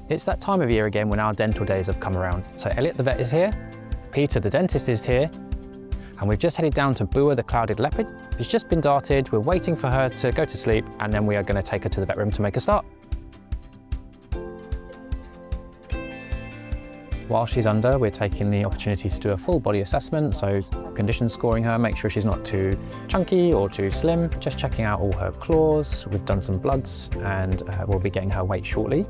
It's that time of year again when our dental days have come around. So Elliott the vet is here, Peter the dentist is here, and we've just headed down to Bua the clouded leopard. She's just been darted, we're waiting for her to go to sleep, and then we are going to take her to the vet room to make a start. While she's under, we're taking the opportunity to do a full body assessment, so condition scoring her, make sure she's not too chunky or too slim, just checking out all her claws. We've done some bloods, and we'll be getting her weight shortly.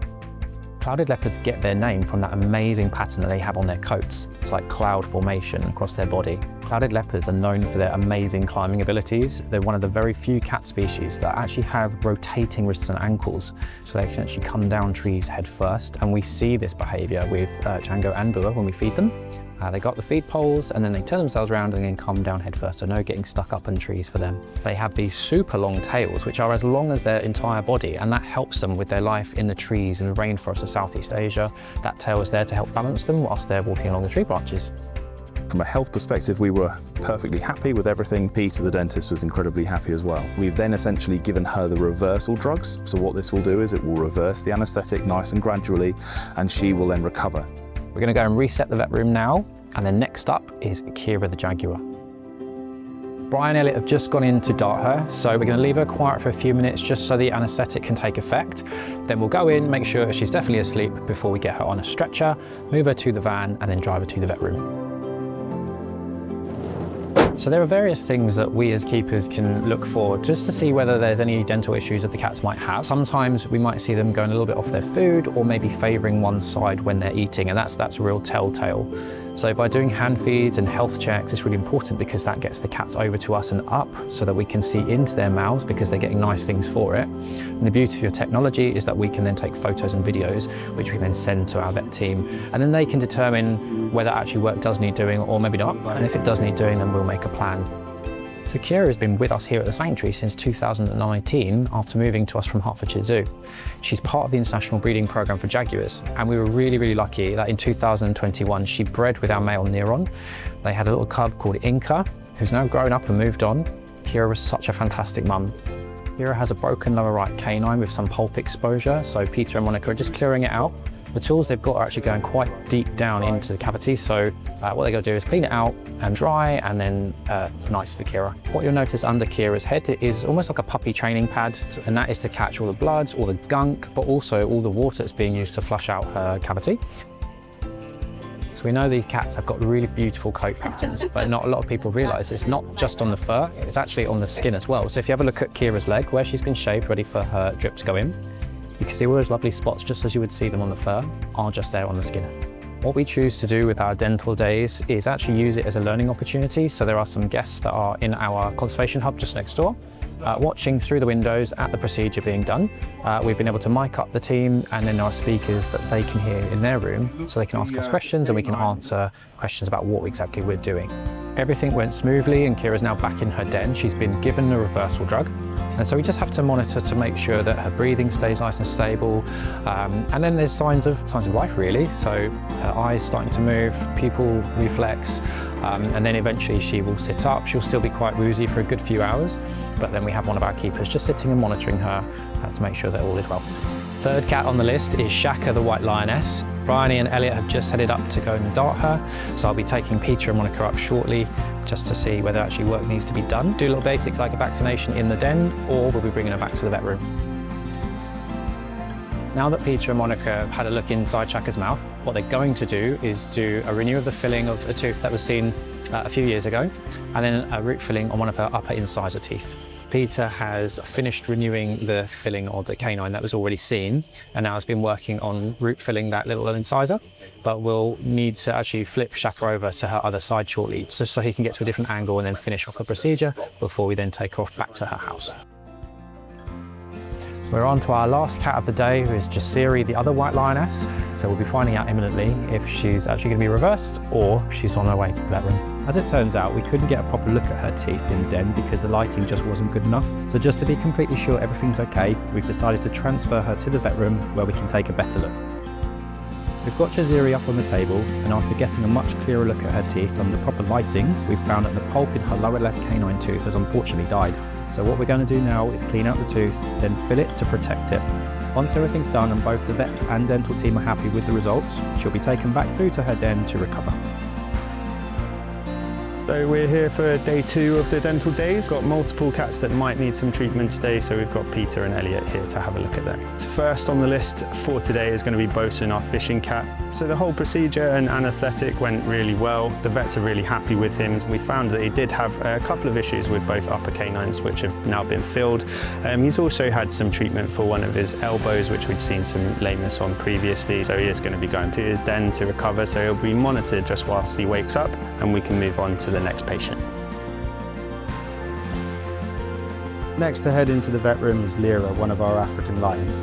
Clouded leopards get their name from that amazing pattern that they have on their coats. It's like cloud formation across their body. Clouded leopards are known for their amazing climbing abilities. They're one of the very few cat species that actually have rotating wrists and ankles, so they can actually come down trees head first. And we see this behaviour with Django and Bua when we feed them. They got the feed poles and then they turn themselves around and then come down head first, so no getting stuck up in trees for them. They have these super long tails which are as long as their entire body, and that helps them with their life in the trees in the rainforests of Southeast Asia. That tail is there to help balance them whilst they're walking along the tree branches. From a health perspective, we were perfectly happy with everything. Peter, the dentist, was incredibly happy as well. We've then essentially given her the reversal drugs. So what this will do is it will reverse the anaesthetic nice and gradually, and she will then recover. We're going to go and reset the vet room now, and then next up is Keira the jaguar. Brian and Elliott have just gone in to dart her, so we're going to leave her quiet for a few minutes just so the anaesthetic can take effect. Then we'll go in, make sure she's definitely asleep before we get her on a stretcher, move her to the van, and then drive her to the vet room. So there are various things that we as keepers can look for just to see whether there's any dental issues that the cats might have. Sometimes we might see them going a little bit off their food or maybe favouring one side when they're eating, and that's a real telltale. So by doing hand feeds and health checks, it's really important because that gets the cats over to us and up so that we can see into their mouths because they're getting nice things for it. And the beauty of your technology is that we can then take photos and videos which we then send to our vet team, and then they can determine whether actually work does need doing or maybe not. And if it does need doing, then we'll make a plan. So Keira has been with us here at the sanctuary since 2019 after moving to us from Hertfordshire Zoo. She's part of the international breeding program for jaguars, and we were really lucky that in 2021 she bred with our male Neron. They had a little cub called Inca, who's now grown up and moved on. Keira was such a fantastic mum. Keira has a broken lower right canine with some pulp exposure, so Peter and Monica are just clearing it out. The tools they've got are actually going quite deep down into the cavity, so what they're going to do is clean it out and dry, and then nice for Keira. What you'll notice under Keira's head is almost like a puppy training pad, and that is to catch all the blood, all the gunk, but also all the water that's being used to flush out her cavity. So we know these cats have got really beautiful coat patterns, but not a lot of people realise it's not just on the fur, it's actually on the skin as well. So if you have a look at Keira's leg, where she's been shaved ready for her drip to go in, you can see all those lovely spots, just as you would see them on the fur, are just there on the skin. What we choose to do with our dental days is actually use it as a learning opportunity. So there are some guests that are in our conservation hub just next door, watching through the windows at the procedure being done. We've been able to mic up the team, and then our speakers that they can hear in their room, so they can ask us questions and we can answer questions about what exactly we're doing. Everything went smoothly, and Keira's now back in her den. She's been given the reversal drug. And so we just have to monitor to make sure that her breathing stays nice and stable. And then there's signs of life really. So her eyes starting to move, pupil reflex, and then eventually she will sit up. She'll still be quite woozy for a good few hours, but then we have one of our keepers just sitting and monitoring her to make sure that all is well. Third cat on the list is Shaka the white lioness. Brian and Elliott have just headed up to go and dart her, so I'll be taking Peter and Monica up shortly just to see whether actually work needs to be done. Do a little basics like a vaccination in the den, or we'll be bringing her back to the vet room. Now that Peter and Monica have had a look inside Shaka's mouth, what they're going to do is do a renew of the filling of a tooth that was seen a few years ago, and then a root filling on one of her upper incisor teeth. Peter has finished renewing the filling of the canine that was already seen, and now has been working on root filling that little incisor, but we'll need to actually flip Shaka over to her other side shortly, so he can get to a different angle and then finish off the procedure before we then take her off back to her house. We're on to our last cat of the day, who is Jazeri, the other white lioness. So we'll be finding out imminently if she's actually going to be reversed or if she's on her way to the vet room. As it turns out, we couldn't get a proper look at her teeth in the den because the lighting just wasn't good enough. So just to be completely sure everything's okay, we've decided to transfer her to the vet room where we can take a better look. We've got Jazeri up on the table, and after getting a much clearer look at her teeth under proper lighting, we've found that the pulp in her lower left canine tooth has unfortunately died. So what we're going to do now is clean out the tooth, then fill it to protect it. Once everything's done and both the vets and dental team are happy with the results, she'll be taken back through to her den to recover. So we're here for day 2 of the dental days. Got multiple cats that might need some treatment today, so we've got Peter and Elliott here to have a look at them. First on the list for today is going to be Bosen, our fishing cat. So the whole procedure and anaesthetic went really well. The vets are really happy with him. We found that he did have a couple of issues with both upper canines, which have now been filled. He's also had some treatment for one of his elbows, which we'd seen some lameness on previously. So he is going to be going to his den to recover. So he'll be monitored just whilst he wakes up, and we can move on to the next patient. Next to head into the vet room is Lira, one of our African lions.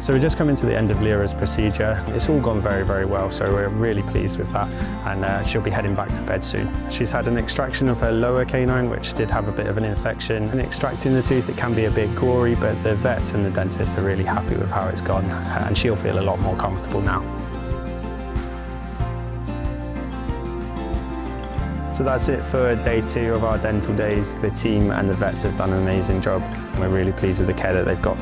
So we're just coming to the end of Lira's procedure. It's all gone very, very well, so we're really pleased with that, and she'll be heading back to bed soon. She's had an extraction of her lower canine, which did have a bit of an infection. And extracting the tooth, it can be a bit gory, but the vets and the dentists are really happy with how it's gone, and she'll feel a lot more comfortable now. So that's it for day 2 of our dental days. The team and the vets have done an amazing job, and we're really pleased with the care that they've got.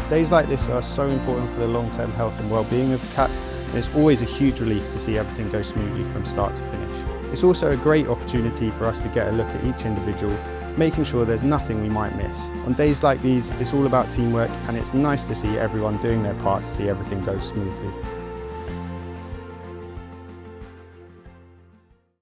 Days like this are so important for the long-term health and well-being of the cats, and it's always a huge relief to see everything go smoothly from start to finish. It's also a great opportunity for us to get a look at each individual, making sure there's nothing we might miss. On days like these, it's all about teamwork, and it's nice to see everyone doing their part to see everything go smoothly.